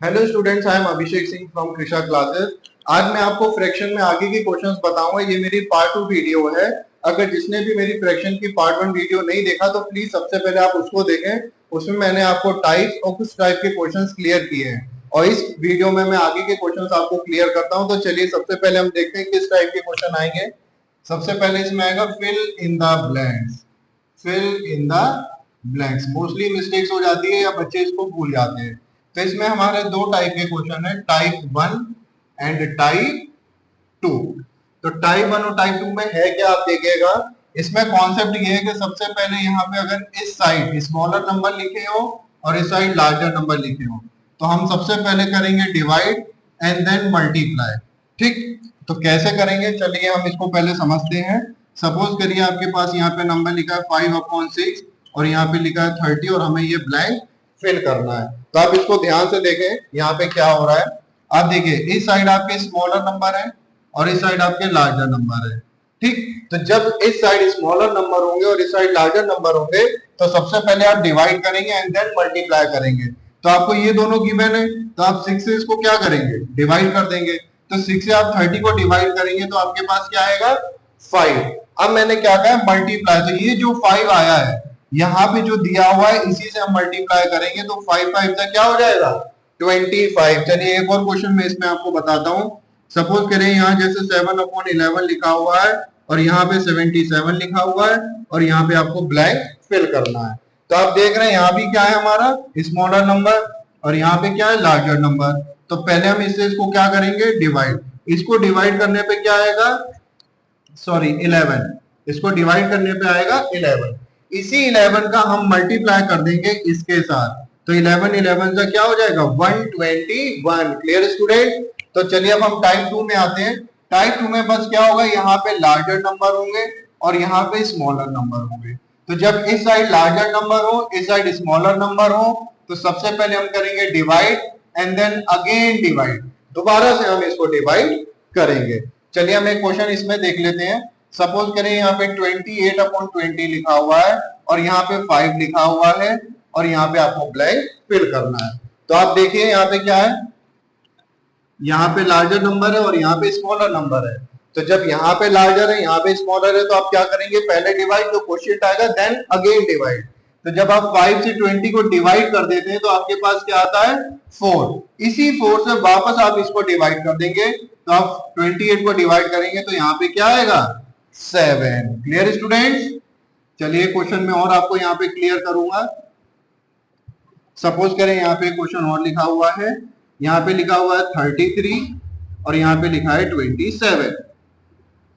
Hello students, I am Abhishek Singh from Krisha classes. आज मैं आपको फ्रैक्शन में आगे की क्वेश्चंस बताऊंगा। ये मेरी पार्ट 2 वीडियो है। अगर जिसने भी मेरी फ्रैक्शन की पार्ट 1 वीडियो नहीं देखा तो प्लीज सबसे पहले आप उसको देखें। उसमें मैंने आपको टाइप्स और कुछ टाइप के क्वेश्चंस क्लियर किए हैं और इस वीडियो में मैं आगे के क्वेश्चंस आपको क्लियर करता हूं। तो चलिए सबसे पहले हम देखते हैं किस टाइप के क्वेश्चन आएंगे। सबसे पहले इसमें आएगा fill in the blanks. Fill in the blanks mostly mistakes हो जाती है या बच्चे इसको भूल जाते हैं। तो इसमें हमारे दो टाइप के क्वेश्चन है, टाइप 1 एंड टाइप 2। तो टाइप 1 और टाइप 2 में है क्या आप देखिएगा। इसमें कॉन्सेप्ट ये है कि सबसे पहले यहाँ पे अगर इस साइड स्मॉलर नंबर लिखे हो और इस साइड लार्जर नंबर लिखे हो तो हम सबसे पहले करेंगे डिवाइड एंड देन मल्टीप्लाई। ठीक, तो कैसे करेंगे चलिए हम इसको पहले समझते हैं। सपोज करिए आपके पास यहाँ पे नंबर लिखा है 5/6 और यहाँ पे लिखा है 30 और हमें ये ब्लैंक फिल करना है। तो आप इसको ध्यान से देखें यहाँ पे क्या हो रहा है। आप देखिए इस साइड आपके स्मॉलर नंबर है और इस साइड आपके लार्जर नंबर है। ठीक, तो जब इस साइड स्मॉलर नंबर होंगे और इस साइड लार्जर नंबर होंगे तो सबसे पहले आप डिवाइड करेंगे एंड देन मल्टीप्लाई करेंगे। तो आपको ये दोनों गिवन है तो आप 6 से इसको क्या करेंगे, डिवाइड कर देंगे। तो 6 से आप 30 को डिवाइड करेंगे तो आपके पास क्या आएगा, 5। अब मैंने क्या कहा, मल्टीप्लाई। तो ये जो 5 आया है यहाँ पे जो दिया हुआ है इसी से हम मल्टीप्लाई करेंगे तो 5 5 से क्या हो जाएगा, 25। चलिए एक और क्वेश्चन मैं इसमें आपको बताता हूँ। सपोज करें यहाँ जैसे 7/11 लिखा हुआ है और यहाँ पे 77 लिखा हुआ है और यहाँ पे आपको ब्लैंक फिल करना है। तो आप देख रहे हैं यहाँ भी क्या है हमारा स्मॉलर नंबर और यहाँ पे क्या है लार्जर नंबर। तो पहले हम इससे इसको क्या करेंगे, डिवाइड। इसको डिवाइड करने पे क्या आएगा, सॉरी 11, इसको डिवाइड करने पे आएगा 11। इसी 11 का हम मल्टीप्लाई कर देंगे इसके साथ तो 11 11 से क्या हो जाएगा 121। Clear student. तो चलिए अब हम टाइप 2 में आते हैं। टाइप 2 में बस क्या होगा, यहाँ पे लार्जर नंबर होंगे और यहाँ पे स्मॉलर नंबर होंगे। तो जब इस साइड लार्जर नंबर हो इस साइड स्मॉलर नंबर हो तो सबसे पहले हम करेंगे divide and then again divide. दोबारा से हम इसको डिवाइड करेंगे। चलिए हम एक क्वेश्चन इसमें देख लेते हैं। सपोज करें यहाँ पे 28/20 लिखा हुआ है और यहाँ पे 5 लिखा हुआ है और यहाँ पे आपको ब्लैंक फिल करना है। तो आप देखिए यहाँ पे क्या है, यहाँ पे लार्जर नंबर है और यहाँ पे स्मॉलर नंबर है। तो जब यहाँ पे लार्जर है यहाँ पे स्मॉलर है तो आप क्या करेंगे, पहले डिवाइड, जो क्वोशिएंट आएगा देन अगेन डिवाइड। तो जब आप 5 से 20 को डिवाइड कर देते हैं तो आपके पास क्या आता है 4। इसी 4 से वापस आप इसको डिवाइड कर देंगे तो आप 28 को डिवाइड करेंगे तो यहाँ पे क्या आएगा 7। Clear students. चलिए क्वेश्चन में और आपको यहाँ पे क्लियर करूंगा। सपोज करें यहाँ पे क्वेश्चन और लिखा हुआ है, यहाँ पे लिखा हुआ है 33 और यहाँ पे लिखा है 27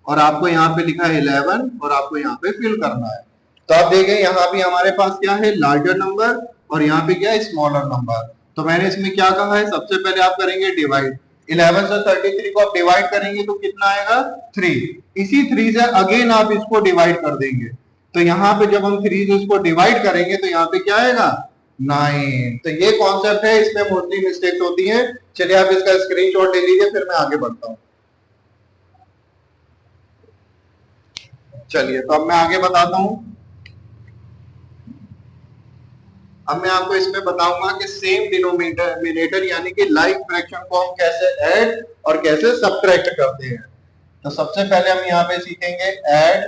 और आपको यहाँ पे लिखा है 11 और आपको यहाँ पे फिल करना है। तो आप देखें यहाँ भी हमारे पास क्या है, लार्जर नंबर और यहाँ पे क्या है स्मॉलर नंबर। तो मैंने इसमें क्या कहा है, सबसे पहले आप करेंगे डिवाइड। 11 से 33 को आप डिवाइड करेंगे तो कितना आएगा 3। इसी 3 से अगेन आप इसको डिवाइड कर देंगे तो यहाँ पे जब हम 3 से इसको डिवाइड करेंगे तो यहाँ पे क्या आएगा 9। तो ये कॉन्सेप्ट है, इसमें मोस्टली मिस्टेक्स होती है। चलिए आप इसका स्क्रीनशॉट ले लीजिए फिर मैं आगे बढ़ता हूँ। चलिए तो अब मैं आगे बताता हूं। अब मैं आपको इसमें बताऊंगा कि सेम डिनोमिनेटर यानी कि लाइक फ्रैक्शन को हम कैसे ऐड और कैसे सब्ट्रैक्ट करते हैं। तो सबसे पहले हम यहाँ पे सीखेंगे ऐड।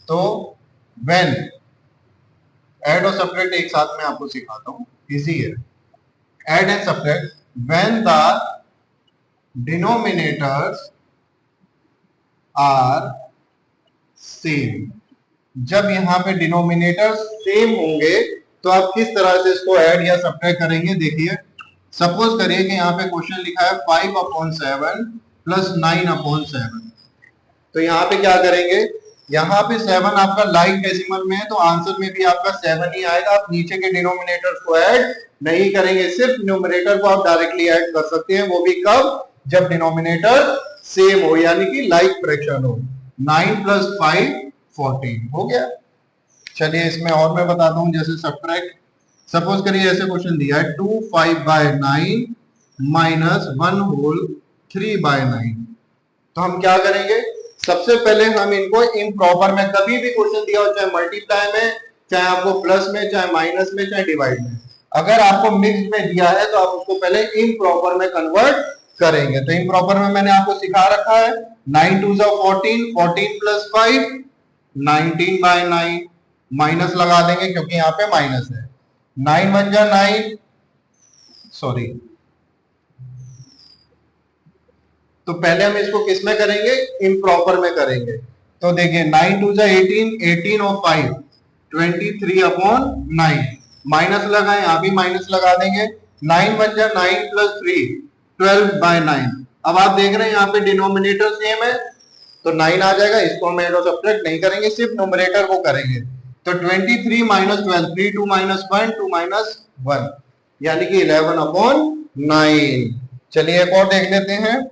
तो व्हेन, ऐड और सब्ट्रैक्ट एक साथ में आपको सिखाता हूं, इजी है। Add and subtract when the denominators are same. जब यहाँ पे डिनोमिनेटर सेम होंगे तो आप किस तरह से इसको ऐड या सब्ट्रैक्ट करेंगे। देखिए सपोज करिए कि यहाँ पे क्वेश्चन लिखा है 5/7 प्लस 9/7। तो यहाँ पे क्या करेंगे, यहाँ पे 7 आपका लाइक डेसिमल में है तो आंसर में भी आपका 7 ही आएगा। आप नीचे के डिनोमिनेटर को ऐड नहीं करेंगे, सिर्फ न्यूमरेटर को आप डायरेक्टली ऐड कर सकते हैं। वो भी कब, जब डिनोमिनेटर सेम हो यानी कि लाइक फ्रैक्शन हो। 9 + 5 14 हो गया। चलिए इसमें और मैं बताता हूं, जैसे सब्ट्रैक्ट। सपोज करिए ऐसे क्वेश्चन दिया है 2/5/9 माइनस 1/3/9। तो हम क्या करेंगे, सबसे पहले हम इनको इम्प्रॉपर में, कभी भी क्वेश्चन दिया हो चाहे मल्टीप्लाई में, चाहे आपको प्लस में, चाहे माइनस में, चाहे डिवाइड में, अगर आपको मिक्स में दिया है तो आप उसको पहले इम्प्रॉपर में कन्वर्ट करेंगे। तो इम्प्रॉपर में मैंने आपको सिखा रखा है 9 2 14, 14 प्लस 5 19/9, माइनस लगा देंगे क्योंकि यहाँ पे माइनस है। 9 1 जा 9, सॉरी, तो पहले हम इसको किस में करेंगे, इम्प्रॉपर में करेंगे। तो देखिए 9 2 जा 18, 18 और 5 23/9, माइनस लगा, यहाँ भी माइनस लगा देंगे। 9 1 जा 9 प्लस 3 12/9। अब आप देख रहे हैं यहाँ पे डिनोमिनेटर सेम है तो 9 आ जाएगा। इसको हम ऐड और सब्ट्रैक्ट नहीं करेंगे, सिर्फ न्यूमरेटर को करेंगे। तो 23 माइनस 12, 3 2 माइनस 1 2 माइनस 1, यानी कि 11/9। चलिए एक और देख लेते हैं।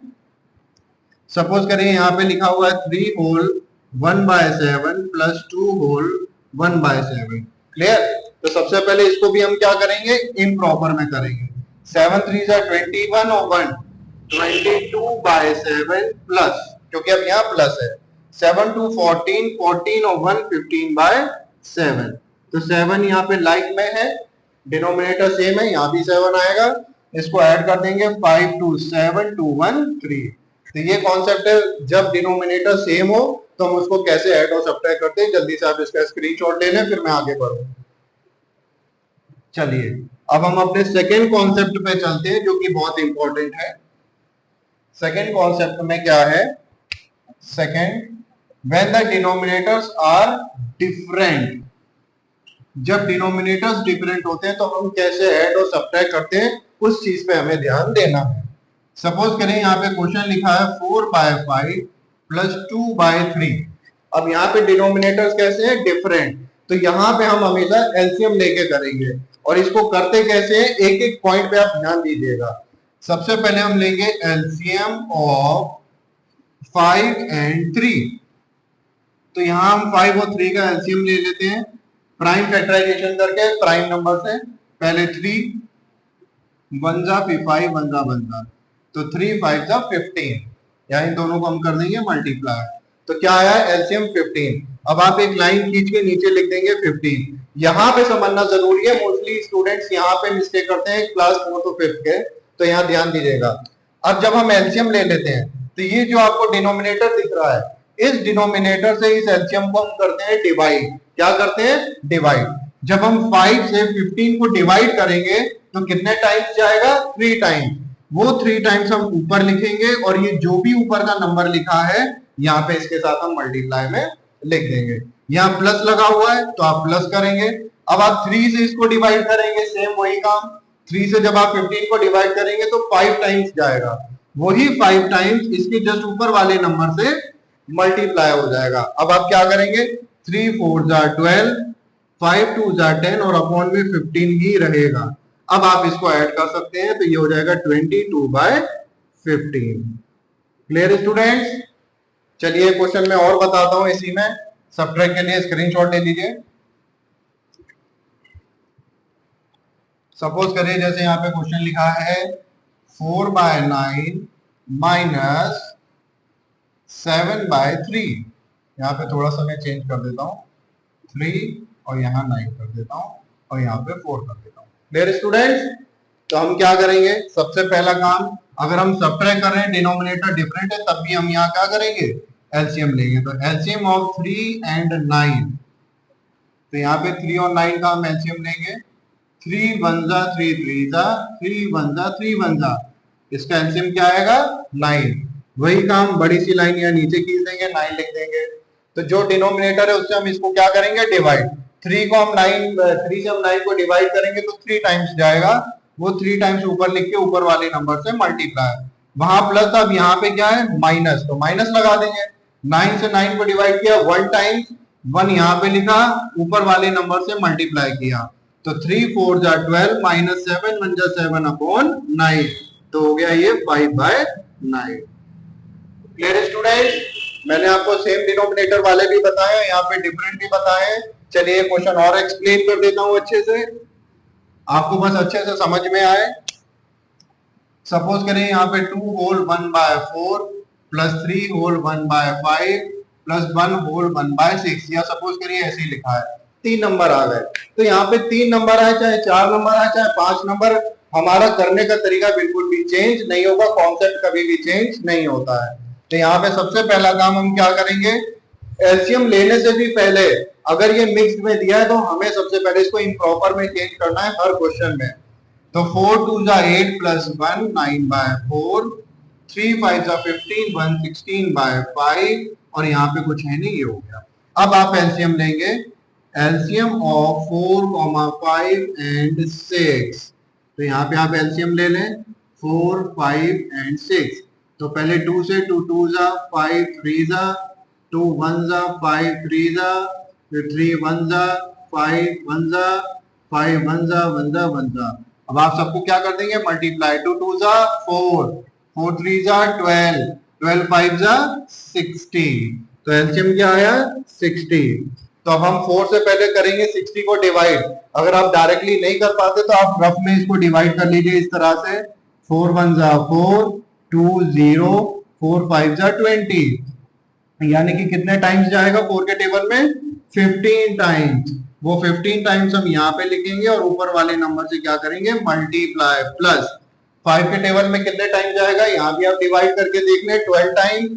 सपोज करिए यहाँ पे लिखा हुआ है 3 होल 1/7 प्लस 2 होल 1/7। क्लियर? तो सबसे पहले इसको भी हम क्या करेंगे, इम्प्रॉपर में करेंगे। 7 3 जा 21 और 1 22/7 प्लस, क्योंकि अब यहाँ प्लस है, 7 2 14, 14 और 1 15/7। तो 7 यहाँ पे लाइक में है, डिनोमिनेटर सेम है, यहाँ भी 7 आएगा। इसको ऐड कर देंगे 5 2 7 2 1 3। तो ये कॉन्सेप्ट है, जब डिनोमिनेटर सेम हो तो हम उसको कैसे ऐड और सब्ट्रैक्ट करते हैं। जल्दी से आप इसका स्क्रीनशॉट ले लें, फिर मैं आगे बढ़ूं। चलिए अब हम अपने सेकेंड कॉन्सेप्ट पे चलते हैं, जो कि बहुत इंपॉर्टेंट है। सेकेंड कॉन्सेप्ट में क्या है, second, when the denominators are different, जब डिनोमिनेटर्स डिफरेंट होते हैं तो हम कैसे ऐड और सब्ट्रैक्ट करते हैं, उस चीज पे हमें ध्यान देना है। सपोज करें यहाँ पे क्वेश्चन लिखा है 4/5 प्लस 2/3। अब यहाँ पे डिनोमिनेटर्स कैसे हैं, डिफरेंट, तो यहाँ पे हम हमेशा एलसीएम लेके करेंगे। और इसको करते कैसे हैं, एक एक पॉइंट पे आप ध्यान दीजिएगा। सबसे पहले हम लेंगे एलसीएम ऑफ 5 एंड 3। तो यहाँ हम 5 और 3 का एलसीएम ले लेते हैं, प्राइम फैक्टराइजेशन करके प्राइम नंबर से। पहले 3 1 जा, फिर 5 1 जा 1 जा, तो 3 5 जा 15, या इन दोनों को हम कर देंगे मल्टीप्लाई। तो क्या आया, एलसीएम 15। अब आप एक लाइन खींच के नीचे लिख देंगे 15। यहाँ पे समझना जरूरी है, मोस्टली स्टूडेंट्स यहाँ पे मिस्टेक करते हैं क्लास 4 to 5 के, तो यहाँ ध्यान दीजिएगा। अब जब हम एलसीएम ले लेते हैं तो ये जो आपको डिनोमिनेटर दिख रहा है, इस डिनोमिनेटर से इस एलसीएम को हम करते हैं डिवाइड। क्या करते हैं, डिवाइड। जब हम 5 से 15 को डिवाइड करेंगे तो कितने टाइम्स जाएगा, 3 टाइम्स। वो 3 टाइम्स हम ऊपर लिखेंगे और ये जो भी ऊपर का नंबर लिखा है यहाँ पे इसके साथ हम मल्टीप्लाई में लिख देंगे। यहाँ प्लस लगा हुआ है तो आप प्लस करेंगे। अब आप 3 से इसको डिवाइड करेंगे, सेम वही काम। 3 से जब आप 15 को डिवाइड करेंगे तो 5 टाइम्स जाएगा, वही 5 टाइम्स इसके जस्ट ऊपर वाले नंबर से मल्टीप्लाई हो जाएगा। अब आप क्या करेंगे, 3 4 जा 12, 5 2 जा 10 और अपॉन में 15 ही रहेगा। अब आप इसको ऐड कर सकते हैं तो ये हो जाएगा 22/15। Clear students? चलिए क्वेश्चन में और बताता हूं, इसी में सब्ट्रैक्ट के लिए स्क्रीनशॉट ले लीजिए। सपोज करिए जैसे यहाँ पे क्वेश्चन लिखा है 4/9 माइनस 7/3। यहाँ पे थोड़ा सा मैं चेंज कर देता हूँ, 3 और यहाँ 9 कर देता हूँ और यहाँ पे 4 कर देता हूँ। Clear students? तो हम क्या करेंगे, सबसे पहला काम, अगर हम सब्ट्रैक्ट कर रहे हैं, डिनोमिनेटर डिफरेंट है, तब भी हम यहाँ क्या करेंगे, एलसीएम लेंगे। तो एलसीएम ऑफ 3 एंड 9, तो यहाँ पे 3 और 9 का हम एलसीएम लेंगे। 3 1 जा 3 3 जा, 3 1 जा 3 1 जा, इसका एलसीएम क्या आएगा, 9। वही काम, बड़ी सी लाइन यहाँ नीचे खींच देंगे, 9 लिख देंगे। तो जो डिनोमिनेटर है उससे हम इसको क्या करेंगे, डिवाइड। 3 को हम 3 से हम 9 को डिवाइड करेंगे तो 3 टाइम्स जाएगा, वो 3 टाइम्स ऊपर लिख के ऊपर वाले नंबर से मल्टीप्लाई। वहां प्लस, अब यहाँ पे क्या है, माइनस, तो माइनस लगा देंगे। 9 से 9 को डिवाइड किया 1 टाइम्स, 1 यहाँ पे लिखा, ऊपर वाले नंबर से मल्टीप्लाई किया। तो 3 4 जा 12 माइनस 7 1 जा 7/9, तो हो गया ये 5/9। Clear student? मैंने आपको सेम डिनोमिनेटर वाले भी बताए, यहाँ पे डिफरेंट भी बताए। चलिए क्वेश्चन और एक्सप्लेन कर देता हूं अच्छे से, आपको बस अच्छे से समझ में आए। सपोज करें यहाँ पे 2 whole 1/4 plus 3 whole 1/5 plus 1 whole 1/6, या सपोज करिए ऐसे ही लिखा है 3 नंबर आ गए। तो यहाँ पे 3 नंबर आए, चाहे 4 नंबर आए, चाहे 5 नंबर, हमारा करने का तरीका बिल्कुल भी चेंज नहीं होगा, कॉन्सेप्ट कभी भी चेंज नहीं होता है। तो यहाँ पे सबसे पहला काम हम क्या करेंगे, एलसीएम लेने से भी पहले अगर ये मिक्स्ड में दिया है तो हमें सबसे पहले इसको इम्प्रॉपर में चेंज करना है हर क्वेश्चन में। तो 4 2 जा 8 प्लस 1 9/4, 3 5 जा 15 1 16/5, और यहाँ पे कुछ है नहीं, ये हो गया। अब आप एलसीएम लेंगे, एलसीएम ऑफ 4, 5 एंड 6। तो यहाँ पे आप एलसीएम ले लें 4 5 एंड 6। तो पहले 2 से 2 2 जा 5 3 जा, 2 1 जा 5 3 जा, फिर 3 1 जा 5 1 जा, 5 1 जा 1 जा 1 जा। अब आप सबको क्या कर देंगे, मल्टीप्लाई, 2 2 जा 4, 4 3 जा 12, 12 5 जा 60। तो एलसीएम क्या आया, 60। तो अब हम 4 से पहले करेंगे 60 को डिवाइड। अगर आप डायरेक्टली नहीं कर पाते तो आप रफ में इसको डिवाइड कर लीजिए इस तरह से, 4 1 जा 4, 2 0, 4 5 जा 20, यानी कि कितने टाइम्स जाएगा 4 के टेबल में, 15 टाइम्स। वो 15 टाइम्स हम यहाँ पे लिखेंगे और ऊपर वाले नंबर से क्या करेंगे, मल्टीप्लाई, प्लस 5 के टेबल में कितने टाइम जाएगा, यहाँ भी आप डिवाइड करके देख लें, 12 टाइम,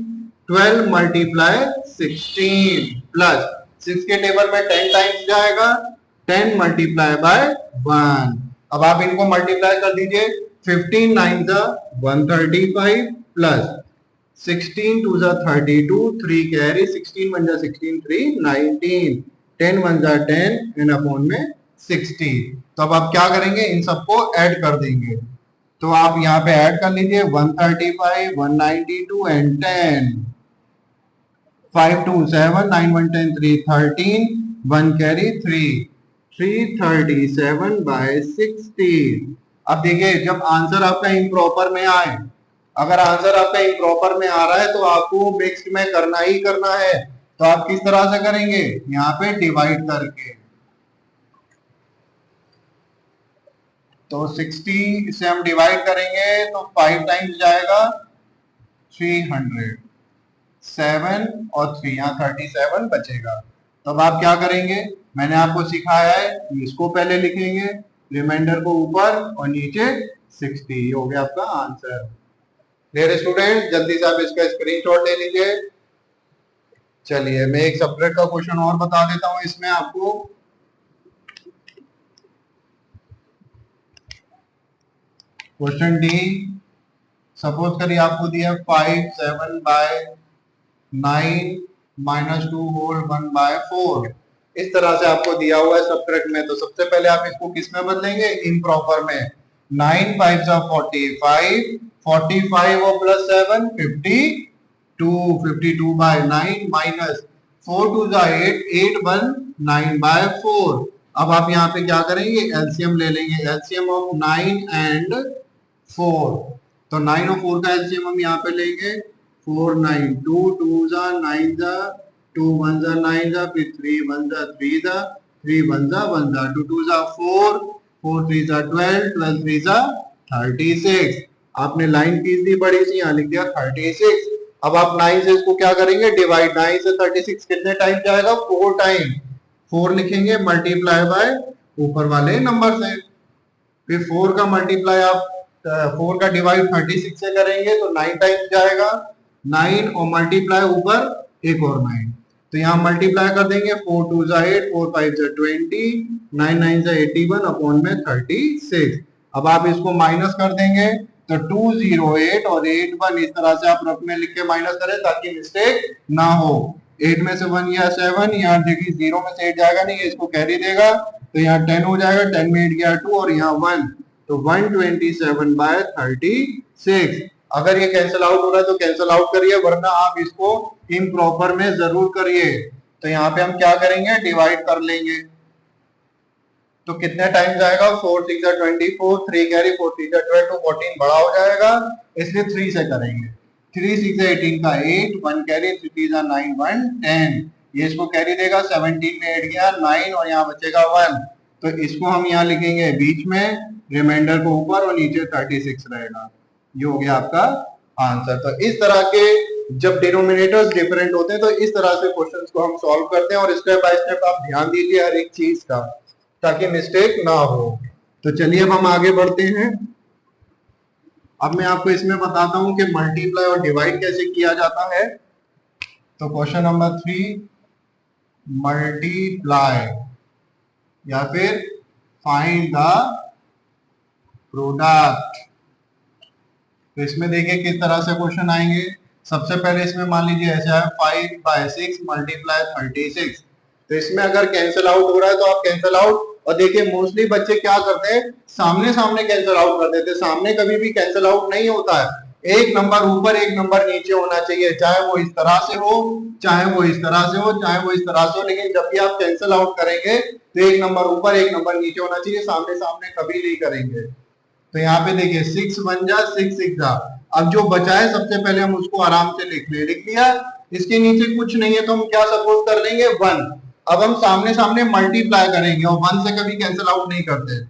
12 मल्टीप्लाई 16, प्लस 6 के टेबल में 10 टाइम्स जाएगा, 10 मल्टीप्लाई बाय 1। अब आप इनको मल्टीप्लाई कर दीजिए, 15 9 जा 135, प्लस 16 2 जा 32, 3 कैरी, 16 1 जा 16, 3 19, 10 1 जा 10 एंड अपॉन में 60। तो अब आप क्या करेंगे, इन सबको ऐड कर देंगे। तो आप यहाँ पे ऐड कर लीजिए 135, 192 एंड 10, 5 2 7, 9 1 10, 3 13, 1 कैरी 3, 337/60। अब देखिए जब आंसर आपका इम्प्रॉपर में आए, अगर आंसर आपका इम्प्रॉपर में आ रहा है तो आपको मिक्स्ड में करना ही करना है। तो आप किस तरह से करेंगे, यहाँ पे डिवाइड करके। तो 60 से हम डिवाइड करेंगे तो 5 टाइम्स जाएगा 300, 7 और 3, यहाँ 37 बचेगा। तो अब आप क्या करेंगे, मैंने आपको सिखाया है, इसको पहले लिखेंगे, रिमाइंडर को ऊपर और नीचे 60, ये हो गया आपका आंसर। मेरे स्टूडेंट जल्दी से आप इसका स्क्रीनशॉट ले लीजिए। चलिए मैं एक सब्जेक्ट का क्वेश्चन और बता देता हूं इसमें आपको। क्वेश्चन डी, सपोज करिए आपको दिया 5 7/9 -2 होल 1/4, इस तरह से आपको दिया हुआ है सब्ट्रैक्ट में। तो सबसे पहले आप इसको किस में बदलेंगे, इम्प्रॉपर में। 9 5 जा 45, 45 और प्लस 7 52, 52/9 माइनस 4 2 जा 8, 8 1 9/4। अब आप यहाँ पे क्या करेंगे, एलसीएम ले लेंगे, एलसीएम ऑफ 9 एंड 4। तो 9 और 4 का एलसीएम हम यहाँ पे लेंगे, 4 9, 2 2 जा 9 जा, 2 1 जा 9 जा, फिर 3 1 जा 3 जा, 3 1 जा 1 जा, 2 2 जा 4, 4 3 जा 12, 12 3 जा 36। आपने लाइन खींच दी बड़ी सी, यहाँ लिख दिया 36। अब आप 9 से इसको क्या करेंगे, डिवाइड। 9 से 36 कितने टाइम जाएगा, 4 टाइम। 4 लिखेंगे मल्टीप्लाई बाय ऊपर वाले नंबर से, फिर 4 का मल्टीप्लाई आप 4 का डिवाइड 36 से करेंगे तो 9 टाइम्स जाएगा, 9 और मल्टीप्लाई ऊपर एक और 9। तो यहाँ मल्टीप्लाई कर देंगे, 4 2 जा 8, 4 5 जा 20, 9 9 जा 81 अपॉन में 36। अब आप इसको माइनस कर देंगे तो 208 और 8 1, इस तरह से आप रफ में लिख के माइनस करें ताकि मिस्टेक ना हो। 8 में से 1 या 7, यहाँ देखिए 0 में से 8 जाएगा नहीं, इसको कैरी देगा, तो यहाँ 10 हो जाएगा, 10 में 8 गया 2 और यहाँ 1, तो 127/36। अगर ये कैंसिल आउट हो रहा है तो कैंसिल आउट करिए, वरना आप इसको इम्प्रॉपर में जरूर करिए। तो यहाँ पे हम क्या करेंगे, डिवाइड कर लेंगे। तो कितने टाइम जाएगा, 4 6 जा 24, 3 कैरी, 4 3 जा 12, तो 14 बड़ा हो जाएगा, इसलिए 3 से करेंगे। 3 6 जा 18 का 8, 1 कैरी, 3 3 जा 9 1 10, ये इसको कैरी देगा, 17 में 8 गया 9 और यहाँ बचेगा 1, तो इसको हम यहाँ लिखेंगे बीच में, रिमाइंडर को ऊपर और नीचे 36 रहेगा। ये हो गया आपका आंसर। तो इस तरह के जब डिनोमिनेटर्स डिफरेंट होते हैं तो इस तरह से क्वेश्चंस को हम सॉल्व करते हैं, और स्टेप बाय स्टेप आप ध्यान दीजिए हर एक चीज का, ताकि मिस्टेक ना हो। तो चलिए अब हम आगे बढ़ते हैं। अब मैं आपको इसमें बताता हूं कि मल्टीप्लाई और डिवाइड कैसे किया जाता है। तो क्वेश्चन नंबर 3, मल्टीप्लाई या फिर फाइंड द प्रोडक्ट। तो इसमें देखिए किस तरह से क्वेश्चन आएंगे। सबसे पहले इसमें मान लीजिए ऐसा है 5/6 मल्टीप्लाई 36। तो इसमें अगर कैंसिल आउट हो रहा है तो आप कैंसिल आउट, और देखिए मोस्टली बच्चे क्या करते हैं, सामने सामने कैंसिल आउट कर देते हैं। सामने कभी भी कैंसिल आउट नहीं होता है, एक नंबर ऊपर एक नंबर नीचे होना चाहिए, चाहे वो इस तरह से हो, चाहे वो इस तरह से हो, चाहे वो इस तरह से हो, लेकिन जब भी आप कैंसिल आउट करेंगे तो एक नंबर ऊपर एक नंबर नीचे होना चाहिए, सामने सामने कभी नहीं करेंगे। तो यहाँ पे देखिए 6 1 जा 6 6 जा। अब जो बचा है सबसे पहले हम उसको आराम से लिख लिया। इसके नीचे कुछ नहीं है तो हम क्या सपोज कर लेंगे 1। अब हम सामने सामने मल्टीप्लाई करेंगे और 1 से कभी कैंसिल आउट नहीं करते।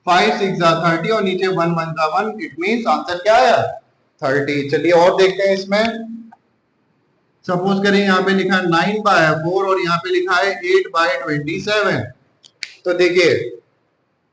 5 6 जा 30 और नीचे 1 1 जा 1, इट मींस आंसर क्या आया 30। चलिए और देखते हैं इसमें। सपोज करें यहाँ पे लिखा है 9/4 और यहाँ पे लिखा है 8/27। तो देखिए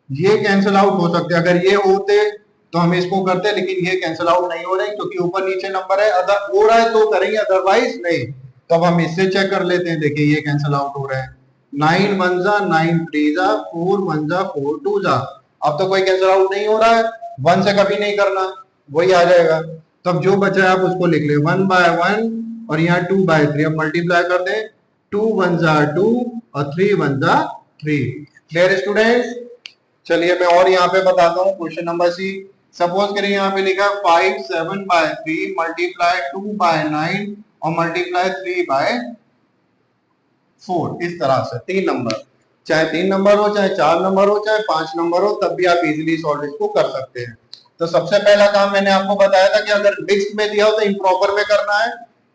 ये कैंसिल आउट हो सकते हैं, अगर ये होते तो हम इसको करते, लेकिन ये कैंसिल आउट नहीं हो रहे क्योंकि ऊपर नीचे नंबर है, अगर हो रहा है तो करेंगे, अदरवाइज नहीं। तो अब हम इससे चेक कर लेते हैं। देखिए ये कैंसिल आउट हो रहा है, 9 1 जा 9 3 जा 4 1 जा 4 2 जा। अब तो कोई कैंसिल आउट नहीं हो रहा है, 1 से कभी नहीं करना, वही आ जाएगा। तो अब जो बचा है आप उसको लिख ले 1/1 और यहाँ 2/3। अब मल्टीप्लाई कर दे, 2 1 जा 2 और 3 1 जा 3। Clear students? चलिए मैं और यहाँ पे बताता हूँ क्वेश्चन नंबर सी। सपोज करें यहाँ पे लिखा 5 7/3 मल्टीप्लाई 2/9 और मल्टीप्लाई 3/4। इस तरह से 3 नंबर, चाहे 3 नंबर हो, चाहे 4 नंबर हो, चाहे 5 नंबर हो, तब भी आप इजीली सॉल्व इसको कर सकते हैं। तो सबसे पहला काम मैंने आपको बताया था कि अगर मिक्स में दिया हो तो इम्प्रॉपर में करना है।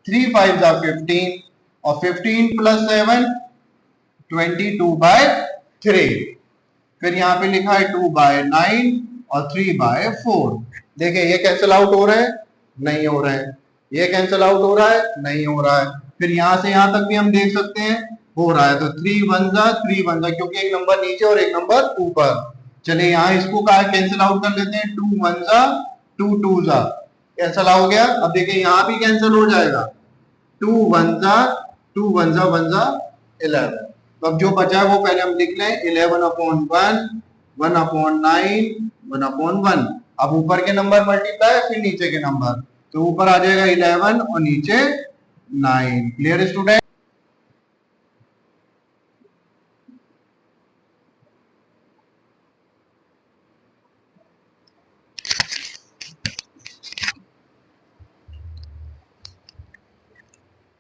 3 5 जा 15 और 15 + 7 22/3। फिर यहाँ पे लिखा है 2/9 और 3/4। देखिए ये कैंसिल आउट हो रहा है, नहीं हो रहा है, ये कैंसिल आउट हो रहा है, नहीं हो रहा है। फिर यहाँ से यहाँ तक भी हम देख सकते हैं हो रहा है। तो 3 1 जा 3 1 जा, क्योंकि एक नंबर नीचे और एक नंबर ऊपर। चलिए यहाँ इसको कहा कैंसिल आउट कर लेते हैं, 2 1 जा 2 2 जा, कैंसिल हो गया। अब देखिए यहाँ भी कैंसिल हो जाएगा, 2 1 जा 2 1 जा 1 जा 11। तो अब जो बचा है वो पहले हम लिख लें, 11/1 1/9 1/1। अब ऊपर के नंबर मल्टीप्लाई फिर नीचे के नंबर, तो ऊपर आ जाएगा 11 और नीचे 9। Clear student?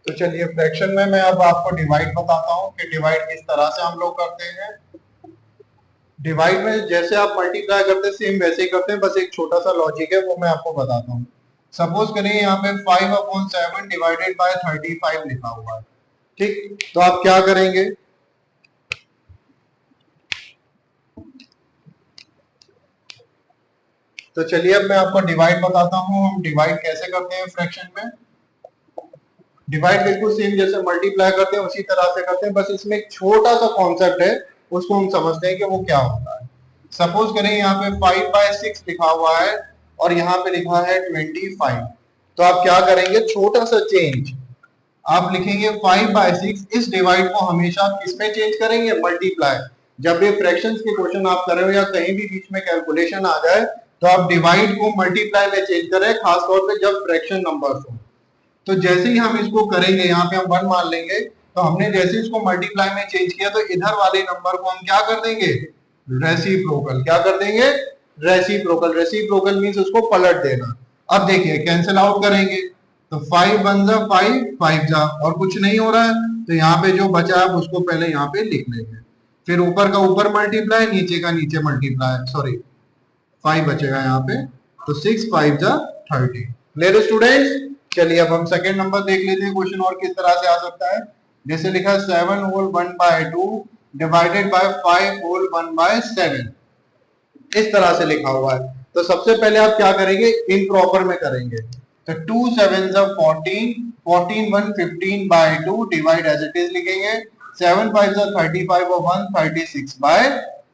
तो चलिए फ्रैक्शन में मैं अब आपको डिवाइड बताता हूँ कि डिवाइड किस तरह से हम लोग करते हैं। डिवाइड में जैसे आप मल्टीप्लाई करते हैं सेम वैसे ही करते हैं, बस एक छोटा सा लॉजिक है वो मैं आपको बताता हूँ। सपोज करें यहाँ पे 5/7 डिवाइडेड बाय 35 लिखा हुआ है, ठीक। तो आप क्या करेंगे, तो चलिए अब मैं आपको डिवाइड बताता हूँ हम डिवाइड कैसे करते हैं फ्रैक्शन में। डिवाइड बिल्कुल सेम जैसे मल्टीप्लाई करते हैं उसी तरह से करते हैं, बस इसमें एक छोटा सा कॉन्सेप्ट है उसको हम समझते हैं कि वो क्या होता है। सपोज करें यहाँ पे 5/6 लिखा हुआ है और यहाँ पे लिखा है 25। तो आप क्या करेंगे, छोटा सा चेंज, आप लिखेंगे 5/6। इस डिवाइड को हमेशा किसमें चेंज करेंगे, मल्टीप्लाई। जब भी फ्रैक्शंस के क्वेश्चन आप कर रहे हो या कहीं भी बीच में कैलकुलेशन आ जाए तो आप डिवाइड को मल्टीप्लाई में चेंज करें, खासतौर पे जब फ्रैक्शन नंबर्स हो। तो जैसे ही हम इसको करेंगे, यहाँ पे हम 1 मान लेंगे, तो हमने जैसे इसको मल्टीप्लाई में चेंज किया तो इधर वाले नंबर को हम क्या कर देंगे, रेसिप्रोकल। क्या कर देंगे, रेसिप्रोकल। रेसिप्रोकल मींस उसको पलट देना। अब देखिए कैंसिल आउट करेंगे तो 5 1 जा 5 5 जा, और कुछ नहीं हो रहा है, तो यहाँ पे जो बचा है उसको पहले यहाँ पे लिख लेंगे। फिर ऊपर का ऊपर मल्टीप्लाई, नीचे का नीचे मल्टीप्लाई, सॉरी 5 बचेगा यहाँ पे, तो 6 5 जा 30। Clear students? चलिए अब हम सेकेंड नंबर देख लेते हैं क्वेश्चन और किस तरह से आ सकता है। जैसे लिखा है 7 होल 1/2 डिवाइडेड बाय 5 होल 1/7। इस तरह से लिखा हुआ है। तो सबसे पहले आप क्या करेंगे, इम्प्रॉपर में करेंगे। तो 2 7 14, 14 1 15 by 2 divide as it is लिखेंगे, 7 5 35 और 1 36 बाय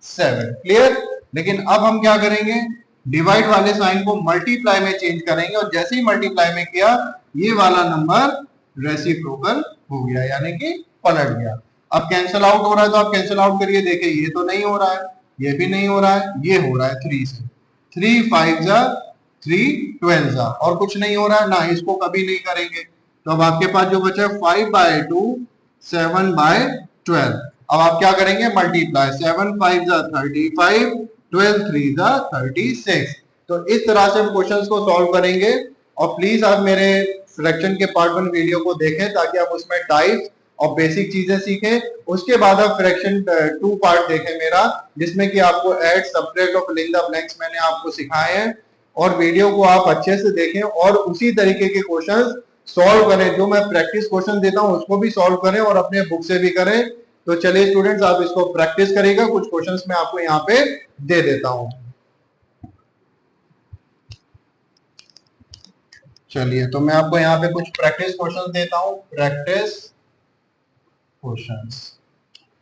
7। क्लियर। लेकिन अब हम क्या करेंगे, डिवाइड वाले साइन को मल्टीप्लाई में चेंज करेंगे और जैसे ही मल्टीप्लाई में किया ये वाला नंबर रेसिप्रोकल हो गया, यानी कि पलट गया। अब कैंसिल आउट हो रहा है तो आप कैंसिल आउट करिए, देखिए ये तो नहीं हो रहा है, ये भी नहीं हो रहा है, ये हो रहा है 3 से, 3 5 3 12 जा, और कुछ नहीं हो रहा है ना, इसको कभी नहीं करेंगे। तो अब आपके पास जो बचा 5 बाय 2 7 बाय 12। अब आप क्या करेंगे, मल्टीप्लाई, 7 5 जा 35, 12 3 जा 36। तो इस तरह से हम क्वेश्चंस को सॉल्व करेंगे। और प्लीज आप मेरे फ्रैक्शन के पार्ट 1 वीडियो को देखें ताकि आप उसमें टाइप्स और बेसिक चीजें सीखें। उसके बाद आप फ्रैक्शन 2 पार्ट देखें मेरा, जिसमें कि आपको ऐड, सब्ट्रैक्ट और फिल इन द ब्लैंक्स मैंने आपको सिखाए हैं। और वीडियो को आप अच्छे से देखें और उसी तरीके के क्वेश्चंस सॉल्व करें, जो मैं प्रैक्टिस क्वेश्चन देता हूं उसको भी सॉल्व करें और अपने बुक से भी करें। तो चलिए स्टूडेंट्स, आप इसको प्रैक्टिस करेगा, कुछ क्वेश्चंस मैं आपको यहाँ पे दे देता हूं। चलिए, तो मैं आपको यहाँ पे कुछ प्रैक्टिस क्वेश्चंस देता हूं। Practice questions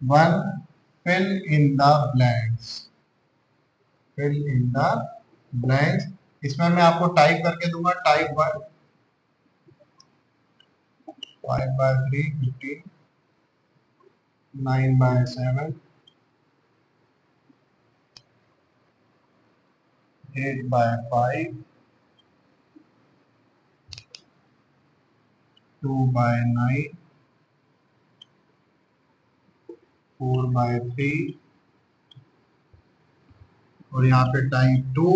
1, fill in the blanks, fill in the blanks. इसमें मैं आपको टाइप करके दूंगा, type 1, 5 by 3 15, 9 by 7, 8 by 5, 2 by 9, 4 by 3, और यहाँ पे टाइप 2,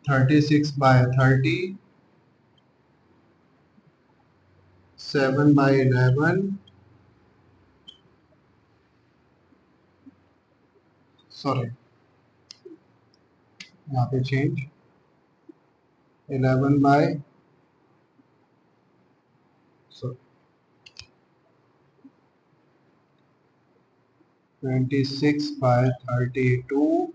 36 बाय 30, 7 बाय 11, सॉरी यहाँ पे चेंज, 11 बाय 26 बाय 32,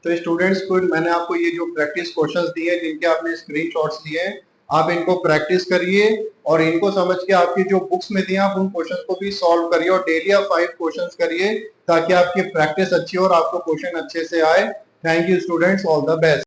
तो स्टूडेंट्स को मैंने आपको ये जो प्रैक्टिस क्वेश्चंस दिए जिनके आपने स्क्रीनशॉट्स लिए हैं, आप इनको प्रैक्टिस करिए और इनको समझ के आपकी जो बुक्स में दिए आप उन क्वेश्चंस को भी सॉल्व करिए और डेली आप 5 क्वेश्चंस करिए ताकि आपकी प्रैक्टिस अच्छी हो और आपको क्वेश्चन अच्छे से आए। Thank you students, all the best.